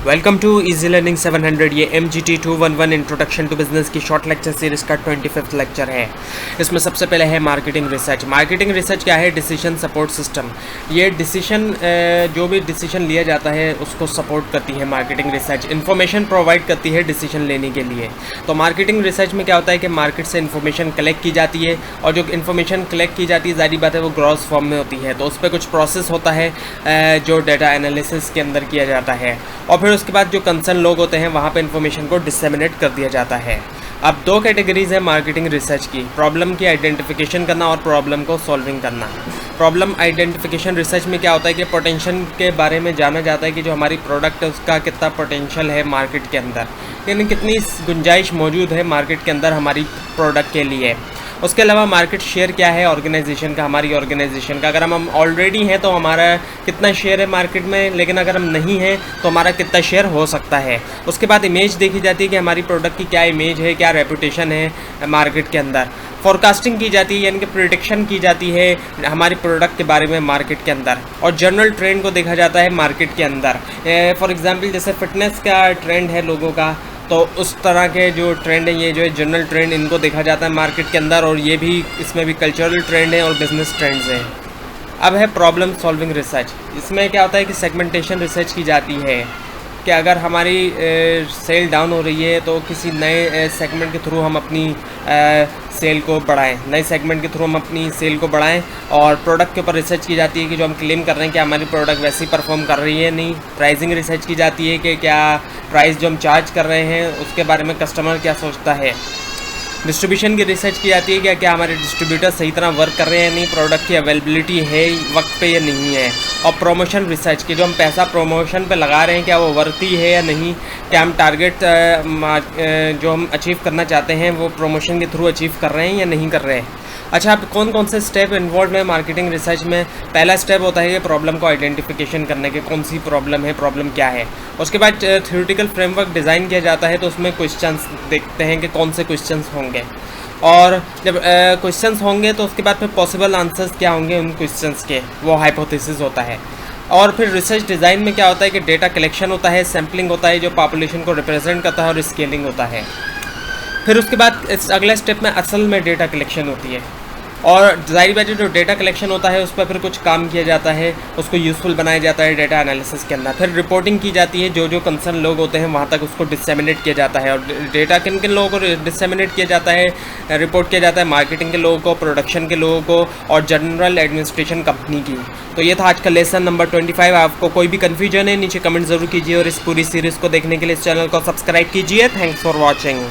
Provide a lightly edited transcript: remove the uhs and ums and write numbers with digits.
Welcome to easy learning 700। ये MGT 211 introduction to business की short lecture series का 25th lecture है। इसमें सबसे पहले है मार्केटिंग रिसर्च। मार्केटिंग रिसर्च क्या है? Decision support system. ये डिसीजन जो भी डिसीजन लिया जाता है उसको सपोर्ट करती है मार्केटिंग रिसर्च। इन्फॉर्मेशन प्रोवाइड करती है डिसीजन लेने के लिए। तो मार्केटिंग रिसर्च में क्या होता है कि मार्केट से इन्फॉर्मेशन कलेक्ट की जाती है, और जो इन्फॉर्मेशन कलेक्ट की जाती है ज़ाहिर बात है वो ग्रॉस फॉर्म में होती है। तो उस पर कुछ प्रोसेस होता है जो डाटा एनालिसिस के अंदर किया जाता है, और फिर उसके बाद जो कंसर्न लोग होते हैं वहाँ पे इन्फॉर्मेशन को डिसेमिनेट कर दिया जाता है। अब दो कैटेगरीज है मार्केटिंग रिसर्च की, प्रॉब्लम की आइडेंटिफिकेशन करना और प्रॉब्लम को सॉल्विंग करना। प्रॉब्लम आइडेंटिफिकेशन रिसर्च में क्या होता है कि पोटेंशियल के बारे में जाना जाता है कि जो हमारी प्रोडक्ट है उसका कितना पोटेंशियल है मार्केट के अंदर, यानी कितनी गुंजाइश मौजूद है मार्केट के अंदर हमारी प्रोडक्ट के लिए। उसके अलावा मार्केट शेयर क्या है ऑर्गेनाइजेशन का, हमारी ऑर्गेनाइजेशन का। अगर हम ऑलरेडी हैं तो हमारा कितना शेयर है मार्केट में, लेकिन अगर हम नहीं हैं तो हमारा कितना शेयर हो सकता है। उसके बाद इमेज देखी जाती है कि हमारी प्रोडक्ट की क्या इमेज है, क्या रेपुटेशन है मार्केट के अंदर। फोरकास्टिंग की जाती है, यानी कि प्रेडिक्शन की जाती है हमारी प्रोडक्ट के बारे में मार्केट के अंदर, और जनरल ट्रेंड को देखा जाता है मार्केट के अंदर। फॉर एग्जांपल जैसे फिटनेस का ट्रेंड है लोगों का, तो उस तरह के जो ट्रेंड है, ये जो है जनरल ट्रेंड, इनको देखा जाता है मार्केट के अंदर, और ये भी इसमें भी कल्चरल ट्रेंड है और बिजनेस ट्रेंड्स हैं। अब है प्रॉब्लम सॉल्विंग रिसर्च। इसमें क्या होता है कि सेगमेंटेशन रिसर्च की जाती है कि अगर हमारी सेल डाउन हो रही है तो किसी नए सेगमेंट के थ्रू हम अपनी सेल को बढ़ाएं, नए सेगमेंट के थ्रू हम अपनी सेल को बढ़ाएं। और प्रोडक्ट के ऊपर रिसर्च की जाती है कि जो हम क्लेम कर रहे हैं कि हमारी प्रोडक्ट वैसी परफॉर्म कर रही है नहीं। प्राइसिंग रिसर्च की जाती है कि क्या प्राइस जो हम चार्ज कर रहे हैं उसके बारे में कस्टमर क्या सोचता है। डिस्ट्रीब्यूशन की रिसर्च की जाती है कि क्या हमारे डिस्ट्रीब्यूटर सही तरह वर्क कर रहे हैं नहीं, प्रोडक्ट की अवेलेबिलिटी है वक्त पे या नहीं है। और प्रमोशन रिसर्च की जो हम पैसा प्रमोशन पे लगा रहे हैं क्या वो वर्ती है या नहीं, क्या हम टारगेट जो हम अचीव करना चाहते हैं वो प्रमोशन के थ्रू अचीव कर रहे हैं या नहीं कर रहे हैं। अच्छा, अब कौन कौन से स्टेप इन्वॉल्व है मार्केटिंग रिसर्च में? पहला स्टेप होता है कि प्रॉब्लम को आइडेंटिफिकेशन करने के, कौन सी प्रॉब्लम है, प्रॉब्लम क्या है। उसके बाद थ्योरेटिकल फ्रेमवर्क डिज़ाइन किया जाता है, तो उसमें क्वेश्चंस देखते हैं कि कौन से क्वेश्चंस होंगे, और जब क्वेश्चंस होंगे तो उसके बाद फिर पॉसिबल आंसर्स क्या होंगे उन क्वेश्चंस के, वो हाइपोथेसिस होता है। और फिर रिसर्च डिज़ाइन में क्या होता है कि डेटा कलेक्शन होता है, सैम्पलिंग होता है जो पॉपुलेशन को रिप्रेजेंट करता है, और स्केलिंग होता है। फिर उसके बाद अगले स्टेप में असल में डेटा कलेक्शन होती है, और जाहिर बात है जो डेटा कलेक्शन होता है उस पर फिर कुछ काम किया जाता है, उसको यूज़फुल बनाया जाता है डेटा एनालिसिस के अंदर। फिर रिपोर्टिंग की जाती है, जो जो कंसर्न लोग होते हैं वहाँ तक उसको डिसेमिनेट किया जाता है। और डेटा किन किन लोगों को डिसेमिनेट किया जाता है, रिपोर्ट किया जाता है? मार्केटिंग के लोगों को, प्रोडक्शन के लोगों को, और जनरल एडमिनिस्ट्रेशन कंपनी की। तो ये था आज का लेसन नंबर 25। आपको कोई भी कन्फ्यूजन है नीचे कमेंट ज़रूर कीजिए, और इस पूरी सीरीज़ को देखने के लिए इस चैनल को सब्सक्राइब कीजिए। Thanks for watching.